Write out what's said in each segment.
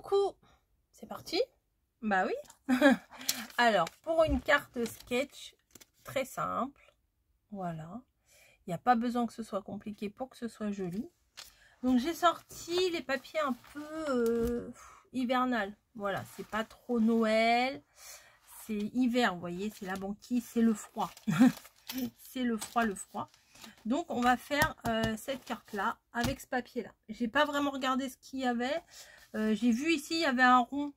Coucou, c'est parti? Bah oui. Alors, pour une carte sketch très simple, voilà. Il n'y a pas besoin que ce soit compliqué pour que ce soit joli. Donc, j'ai sorti les papiers un peu hivernal. Voilà, c'est pas trop Noël. C'est hiver, vous voyez, c'est la banquise, c'est le froid. C'est le froid. Donc, on va faire cette carte-là avec ce papier-là. J'ai pas vraiment regardé ce qu'il y avait. J'ai vu ici, il y avait un rond.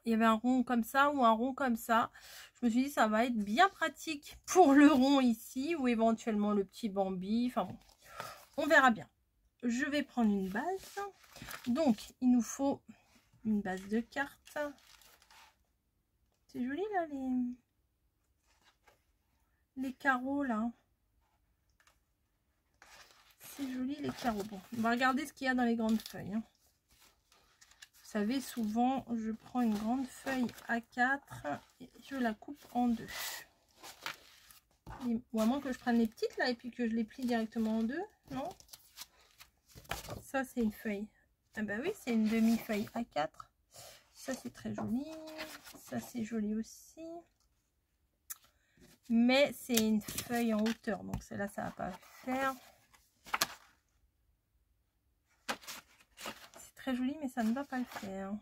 Il y avait un rond comme ça ou un rond comme ça. Je me suis dit, ça va être bien pratique pour le rond ici ou éventuellement le petit Bambi. Enfin bon, on verra bien. Je vais prendre une base. Donc, il nous faut une base de cartes. C'est joli là, les carreaux là. C'est joli les carreaux. Bon, on va regarder ce qu'il y a dans les grandes feuilles. Hein. Vous savez, souvent, je prends une grande feuille A4 et je la coupe en deux. Ou à moins que je prenne les petites là et puis que je les plie directement en deux, non? Ça, c'est une feuille. Ah bah oui, c'est une demi-feuille A4. Ça, c'est très joli. Ça, c'est joli aussi. Mais c'est une feuille en hauteur, donc celle-là, ça va pas le faire. C'est très joli, mais ça ne va pas le faire.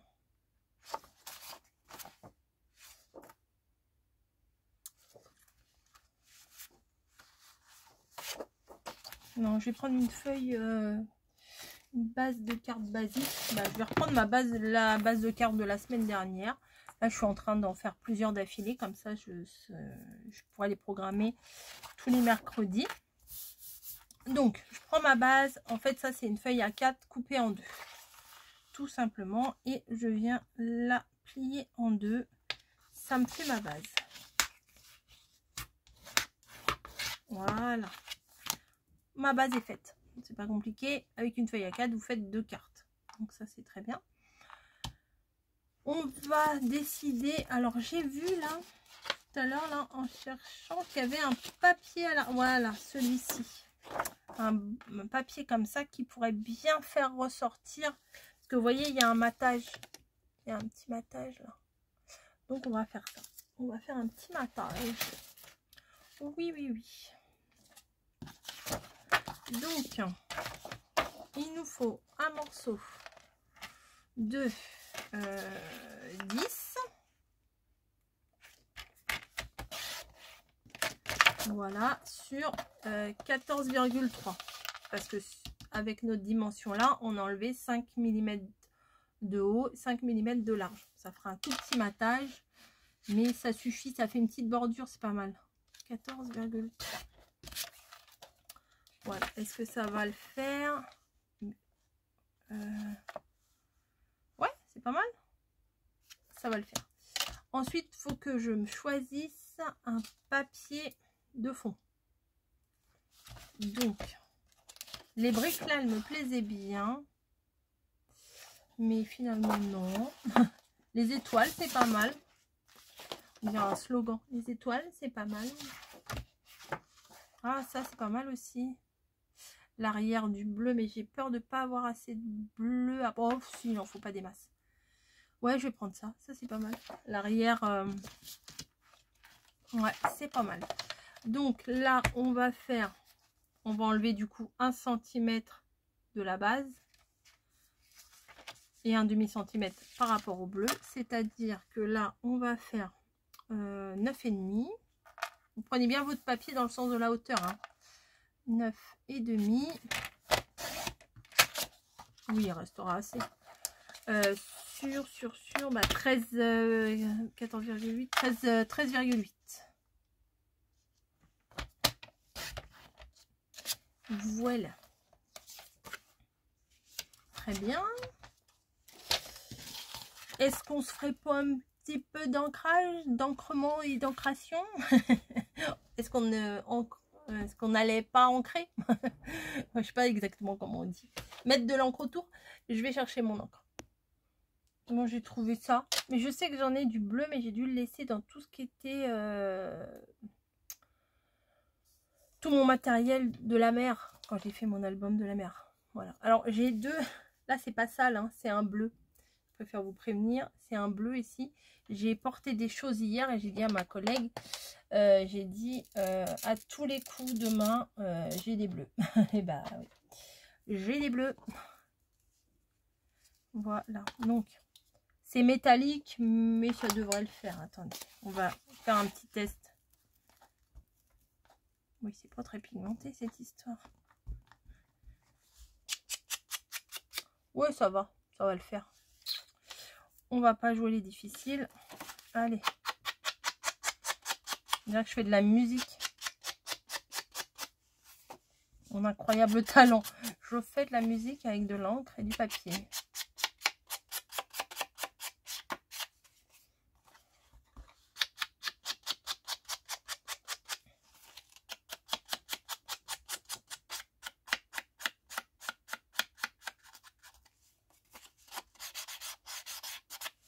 Non, je vais prendre une feuille, une base de cartes basique. Bah, je vais reprendre la base de cartes de la semaine dernière. Là, je suis en train d'en faire plusieurs d'affilée. Comme ça, je pourrai les programmer tous les mercredis. Donc, je prends ma base. En fait, ça, c'est une feuille A4 coupée en deux. Tout simplement. Et je viens la plier en deux. Ça me fait ma base. Voilà. Ma base est faite. C'est pas compliqué. Avec une feuille A4, vous faites deux cartes. Donc ça, c'est très bien. On va décider. Alors, j'ai vu là, tout à l'heure, là, en cherchant qu'il y avait un papier à la... Voilà, celui-ci. Un papier comme ça qui pourrait bien faire ressortir. Parce que vous voyez, il y a un matage. Il y a un petit matage là. Donc, on va faire ça. On va faire un petit matage. Oui. Donc, il nous faut un morceau de 10. Voilà, sur 14,3. Parce que avec notre dimension là, on a enlevé 5 mm de haut, 5 mm de large. Ça fera un tout petit matage, mais ça suffit, ça fait une petite bordure, c'est pas mal. 14,3. Voilà, est-ce que ça va le faire? Ouais, c'est pas mal. Ça va le faire. Ensuite, il faut que je me choisisse un papier de fond. Donc, les briques là, elles me plaisaient bien. Mais finalement, non. Les étoiles, c'est pas mal. Il y a un slogan. Les étoiles, c'est pas mal. Ah, ça, c'est pas mal aussi. L'arrière du bleu, mais j'ai peur de pas avoir assez de bleu. Ah, oh, si, il n'en faut pas des masses. Ouais, je vais prendre ça. Ça, c'est pas mal. L'arrière, ouais, c'est pas mal. Donc là, on va enlever du coup 1 cm de la base et un demi-centimètre par rapport au bleu. C'est-à-dire que là, on va faire 9,5. Vous prenez bien votre papier dans le sens de la hauteur. Hein. 9,5. Oui, il restera assez. Sur bah, 14,8, 13,8. Voilà. Très bien. Est-ce qu'on se ferait pas un petit peu d'ancrage, d'encrement et d'ancration? Est-ce qu'on n'allait pas ancrer? Je sais pas exactement comment on dit. Mettre de l'encre autour. Je vais chercher mon encre. Bon, j'ai trouvé ça. Mais je sais que j'en ai du bleu, mais j'ai dû le laisser dans tout ce qui était... tout mon matériel de la mer. Quand j'ai fait mon album de la mer. Voilà. Alors, j'ai deux... Là, c'est pas sale, hein, c'est un bleu. préfère vous prévenir. C'est un bleu ici. J'ai porté des choses hier et j'ai dit à ma collègue, j'ai dit à tous les coups demain, j'ai des bleus. Et bah oui, j'ai des bleus. Voilà, donc c'est métallique, mais ça devrait le faire. Attendez, on va faire un petit test. Oui, c'est pas très pigmenté cette histoire. Ouais, ça va le faire. On va pas jouer les difficiles. Allez. Là, je fais de la musique. Mon incroyable talent. Je fais de la musique avec de l'encre et du papier.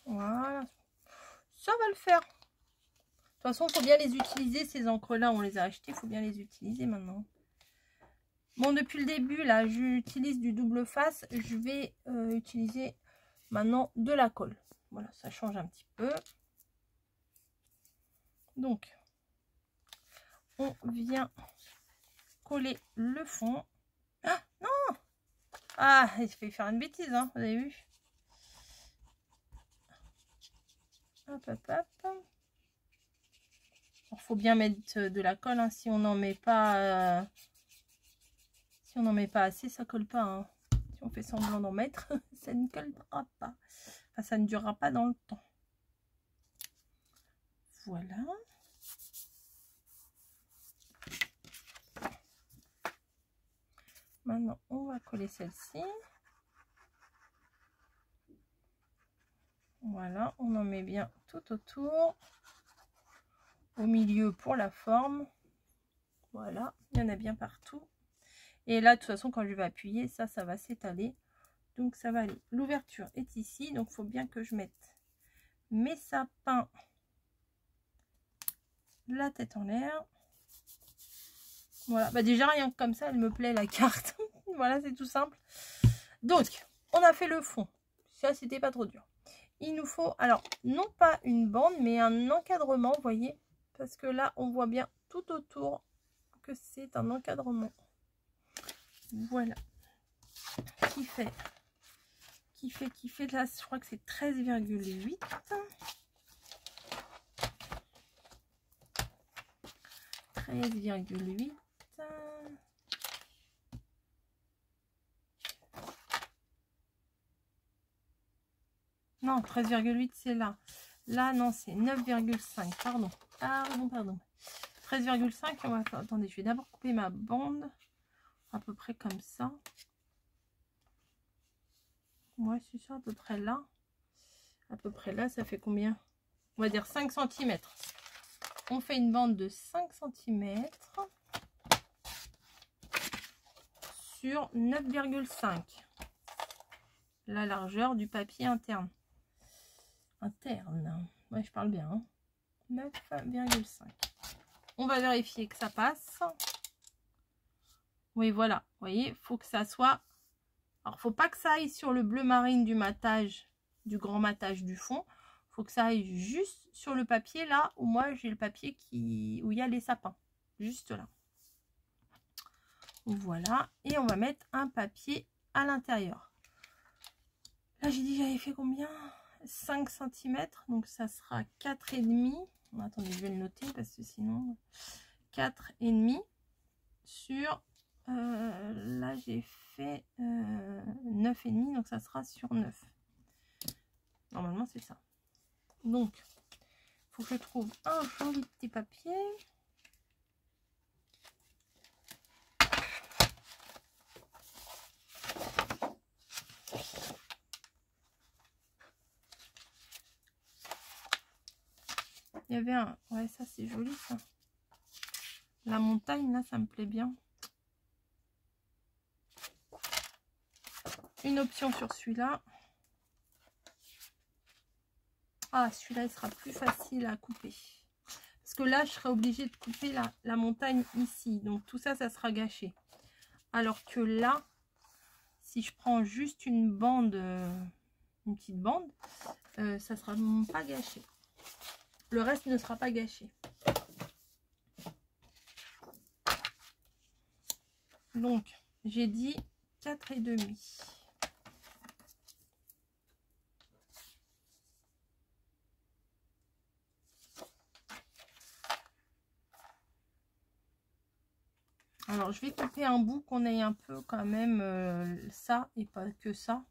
Voilà. Ça va le faire. De toute façon, il faut bien les utiliser. Ces encres-là, on les a achetées. Il faut bien les utiliser maintenant. Bon, depuis le début, là, j'utilise du double face. Je vais utiliser maintenant de la colle. Voilà, ça change un petit peu. Donc, on vient coller le fond. Ah, non! Ah, il fait faire une bêtise, hein, vous avez vu? Hop, hop, hop. Il faut bien mettre de la colle, hein. Si on n'en met pas... si on n'en met pas assez, ça colle pas, hein. Si on fait semblant d'en mettre, ça ne collera pas. Enfin, ça ne durera pas dans le temps. Voilà. Maintenant, on va coller celle-ci. Voilà, on en met bien tout autour. Au milieu pour la forme. Voilà, il y en a bien partout. Et là, de toute façon, quand je vais appuyer, ça va s'étaler. Donc, ça va aller. L'ouverture est ici. Donc, il faut bien que je mette mes sapins la tête en l'air. Voilà. Bah, déjà, rien que comme ça, elle me plaît, la carte. Voilà, c'est tout simple. Donc, on a fait le fond. Ça, c'était pas trop dur. Il nous faut, alors, non pas une bande, mais un encadrement, vous voyez. Parce que là, on voit bien tout autour que c'est un encadrement. Voilà. Qui fait là, je crois que c'est 13,8. Non, 13,8 c'est là. Là, non, c'est 9,5. Pardon. 13,5. Attendez, je vais d'abord couper ma bande. À peu près comme ça. Ouais, c'est ça, à peu près là. À peu près là, ça fait combien? On va dire 5 cm. On fait une bande de 5 cm sur 9,5. La largeur du papier interne. Ouais, je parle bien. Hein. 9,5. On va vérifier que ça passe. Oui, voilà. Vous voyez, il faut que ça soit... Alors, faut pas que ça aille sur le bleu marine du matage, du grand matage du fond. Faut que ça aille juste sur le papier, là où moi, j'ai le papier où il y a les sapins. Juste là. Voilà. Et on va mettre un papier à l'intérieur. Là, j'ai dit, j'avais fait combien? 5 cm. Donc, ça sera 4,5. Attendez, je vais le noter parce que sinon... 4,5 sur... là, j'ai fait 9,5. Donc, ça sera sur 9. Normalement, c'est ça. Donc, il faut que je trouve un joli petit papier. Il y avait un... Ouais, ça, c'est joli, ça. La montagne, là, ça me plaît bien. Une option sur celui-là. Ah, celui-là, il sera plus facile à couper. Parce que là, je serai obligée de couper la montagne ici. Donc, tout ça, ça sera gâché. Alors que là, si je prends juste une bande une petite bande, ça sera pas gâché. Le reste ne sera pas gâché. Donc, j'ai dit 4,5. Alors, je vais couper un bout qu'on ait un peu quand même ça et pas que ça.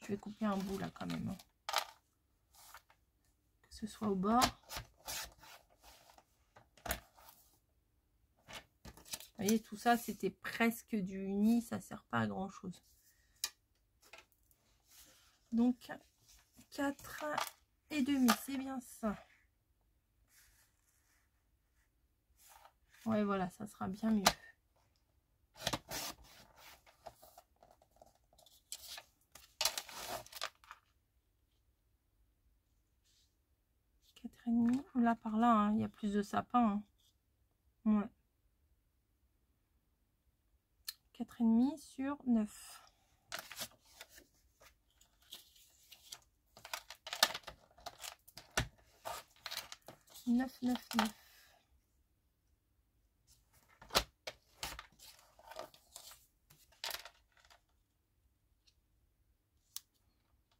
Je vais couper un bout là quand même. Hein. Que ce soit au bord. Vous voyez, tout ça, c'était presque du uni. Ça sert pas à grand chose. Donc, 4,5, c'est bien ça. Ouais, voilà, ça sera bien mieux. Là par là, hein, il y a plus de sapin. Hein. Ouais. 4,5 sur 9. Neuf.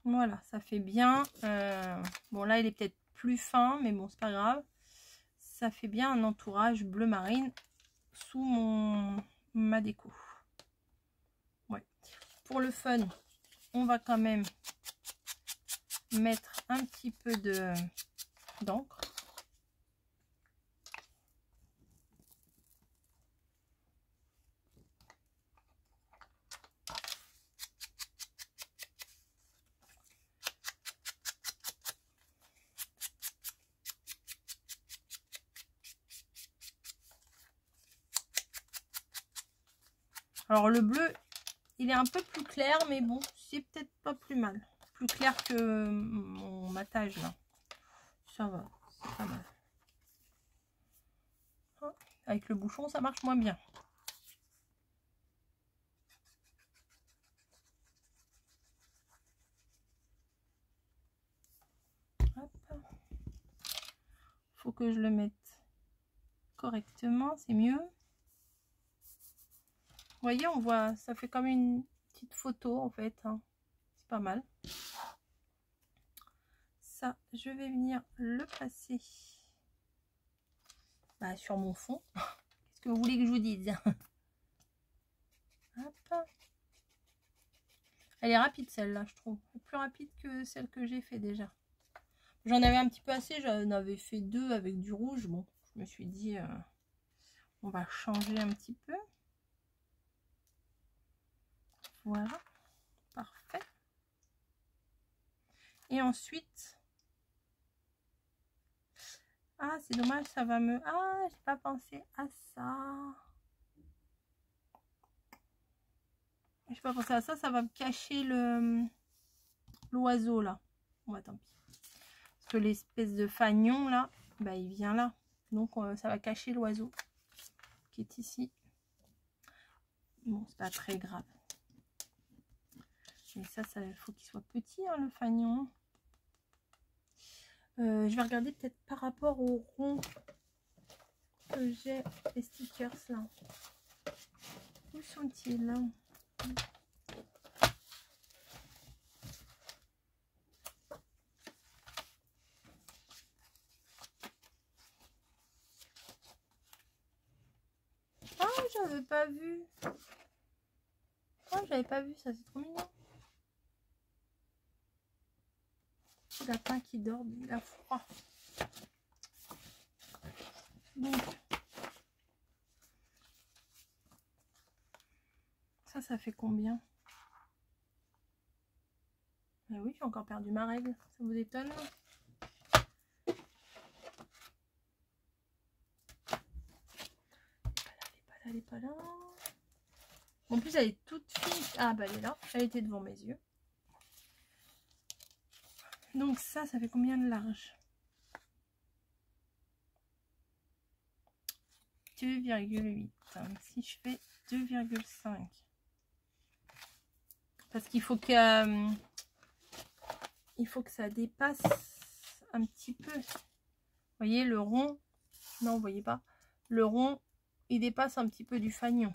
Voilà, ça fait bien. Bon, là, il est peut-être plus fin, mais bon, c'est pas grave. Ça fait bien un entourage bleu marine sous ma déco. Ouais. Pour le fun, on va quand même mettre un petit peu d'encre. Alors le bleu, il est un peu plus clair, mais bon, c'est peut-être pas plus mal. Plus clair que mon matage là. Ça va, c'est pas mal. Avec le bouchon, ça marche moins bien. Hop. Faut que je le mette correctement, c'est mieux. Vous voyez, on voit, ça fait comme une petite photo en fait. Hein. C'est pas mal. Ça, je vais venir le placer sur mon fond. Qu'est-ce que vous voulez que je vous dise? Hop. Elle est rapide celle-là, je trouve. Plus rapide que celle que j'ai fait déjà. J'en avais un petit peu assez, j'en avais fait 2 avec du rouge. Bon, je me suis dit, on va changer un petit peu. Voilà, parfait. Et ensuite, ah c'est dommage, ça va me... Ah, j'ai pas pensé à ça. J'ai pas pensé à ça, ça va me cacher l'oiseau là. Bon, bah, tant pis. Parce que l'espèce de fanion là, bah il vient là. Donc ça va cacher l'oiseau qui est ici. Bon, c'est pas très grave. Mais ça il faut qu'il soit petit, hein, le fanion. Je vais regarder peut-être par rapport au rond que j'ai, les stickers là. Où sont-ils? Ah, j'avais pas vu. Ah, j'avais pas vu ça, c'est trop mignon. Le lapin qui dort, il a froid. Donc, ça fait combien? Ah oui, j'ai encore perdu ma règle. Ça vous étonne? Elle est pas là. En plus, elle est toute fine. Ah, bah elle est là. Elle était devant mes yeux. Donc ça fait combien de large? 2,8. Si je fais 2,5. Parce qu'il faut que... il faut que ça dépasse un petit peu. Vous voyez le rond? Non, vous voyez pas. Le rond, il dépasse un petit peu du fanion.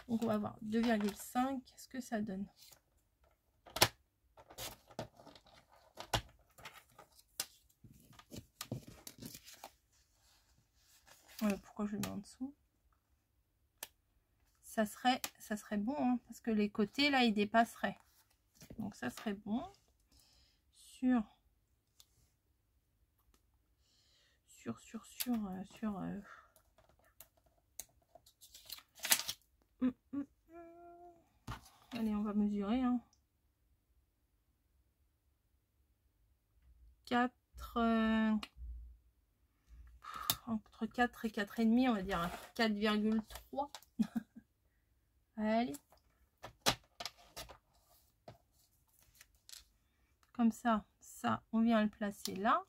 Donc on va voir 2,5. Qu'est-ce que ça donne? Ouais, pourquoi je le mets en dessous? Ça serait bon, hein, parce que les côtés là ils dépasseraient. Donc ça serait bon. Sur allez, on va mesurer, hein. 4 entre 4 et 4,5, on va dire 4,3. Allez, comme ça, on vient le placer là.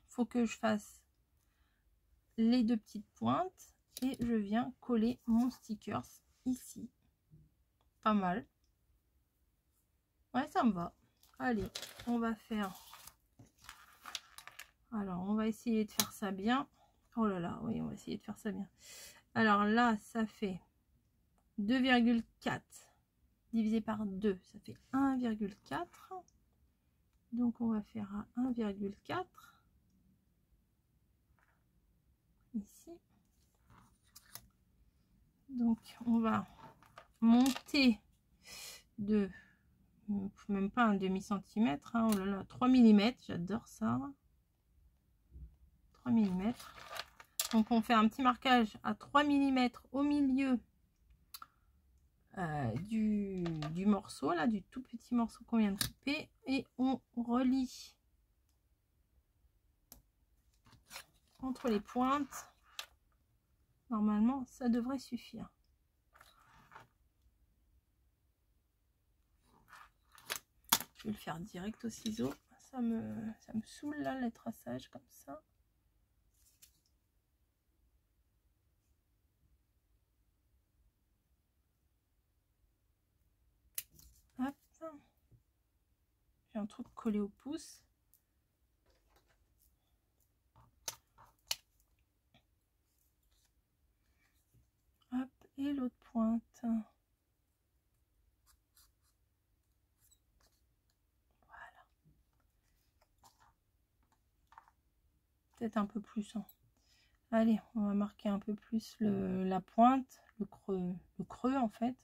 Faut que je fasse les deux petites pointes et je viens coller mon sticker ici. Pas mal. Ouais, ça me va. Allez, on va faire. Alors, on va essayer de faire ça bien. Oh là là, oui, on va essayer de faire ça bien. Alors là, ça fait 2,4 divisé par 2, ça fait 1,4. Donc, on va faire à 1,4. Ici. Donc, on va monter de même pas un demi-centimètre, hein, oh là là, 3 mm, j'adore ça. 3 mm. Donc on fait un petit marquage à 3 mm au milieu du morceau, là, du tout petit morceau qu'on vient de couper, et on relie entre les pointes. Normalement, ça devrait suffire. Je vais le faire direct au ciseau. Ça me saoule là, les traçages comme ça. Hop. J'ai un truc collé au pouce. Hop, et l'autre pointe. Voilà. Peut-être un peu plus. Hein. Allez, on va marquer un peu plus la pointe, le creux en fait.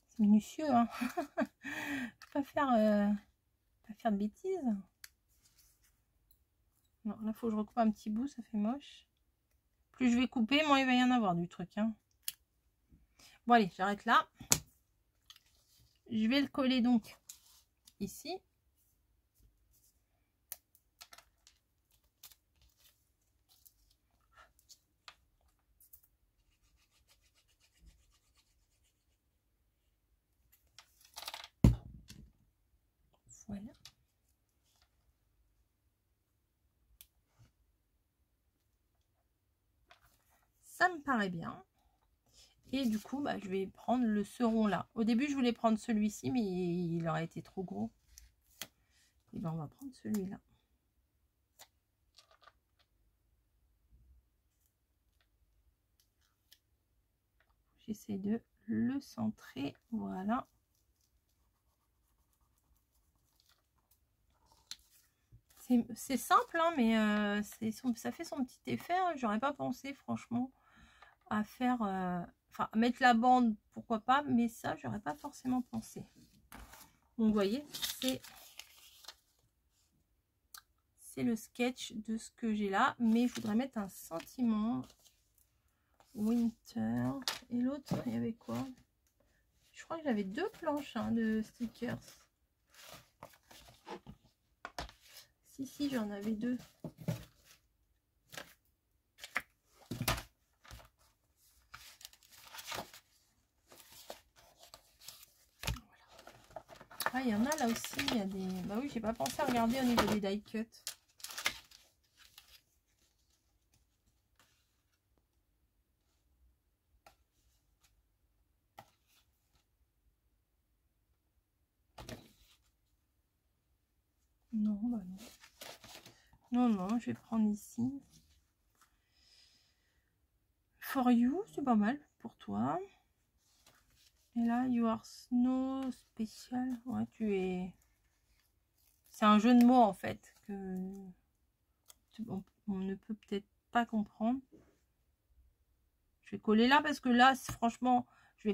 C'est minutieux, hein. Pas faire de bêtises. Non, là, faut que je recoupe un petit bout, ça fait moche. Plus je vais couper, moins il va y en avoir du truc. Hein. Bon, allez, j'arrête là. Je vais le coller donc ici. Voilà. Ça me paraît bien. Et du coup, bah, je vais prendre le seron là. Au début, je voulais prendre celui-ci, mais il aurait été trop gros. Et ben, on va prendre celui-là. J'essaie de le centrer. Voilà. C'est simple, hein, mais ça fait son petit effet. Hein. J'aurais pas pensé, franchement, à faire... Enfin, mettre la bande, pourquoi pas, mais ça, j'aurais pas forcément pensé. Donc, vous voyez, c'est le sketch de ce que j'ai là, mais je voudrais mettre un sentiment winter. Et l'autre, il y avait quoi? Je crois que j'avais deux planches hein, de stickers. Si, j'en avais deux. Ah, il y en a là aussi, il y a des... Bah oui, j'ai pas pensé à regarder au niveau des die cuts. Non, bah non. Non, non, je vais prendre ici. For you, c'est pas mal pour toi. Et là, you are snow spécial. Ouais, tu es... C'est un jeu de mots en fait que on ne peut peut-être pas comprendre. Je vais coller là parce que là, franchement, je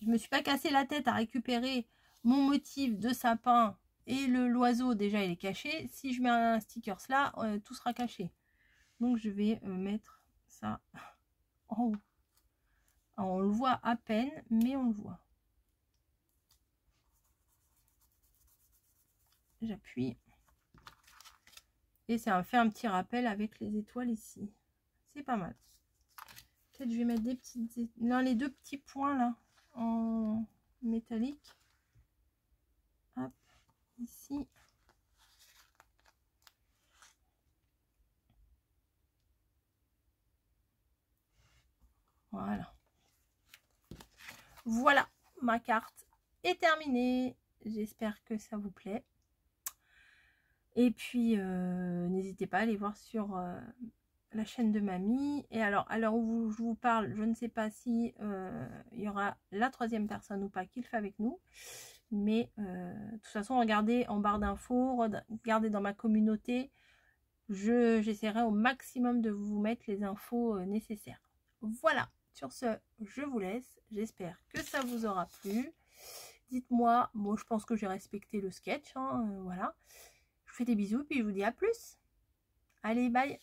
me suis pas cassé la tête à récupérer mon motif de sapin et l'oiseau. Déjà, il est caché. Si je mets un sticker là, tout sera caché. Donc, je vais mettre ça en haut. Alors, on le voit à peine, mais on le voit. J'appuie. Et ça fait un petit rappel avec les étoiles ici. C'est pas mal. Peut-être je vais mettre des petites... Non, les deux petits points là, en métallique. Hop, ici. Voilà. Voilà, ma carte est terminée. J'espère que ça vous plaît. Et puis, n'hésitez pas à aller voir sur la chaîne de mamie. Et alors, à l'heure où je vous parle, je ne sais pas si il y aura la troisième personne ou pas qui le fait avec nous. Mais de toute façon, regardez en barre d'infos, regardez dans ma communauté. J'essaierai au maximum de vous mettre les infos nécessaires. Voilà, sur ce, je vous laisse. J'espère que ça vous aura plu. Dites-moi, bon, je pense que j'ai respecté le sketch. Hein, voilà. Je vous fais des bisous, puis je vous dis à plus. Allez, bye!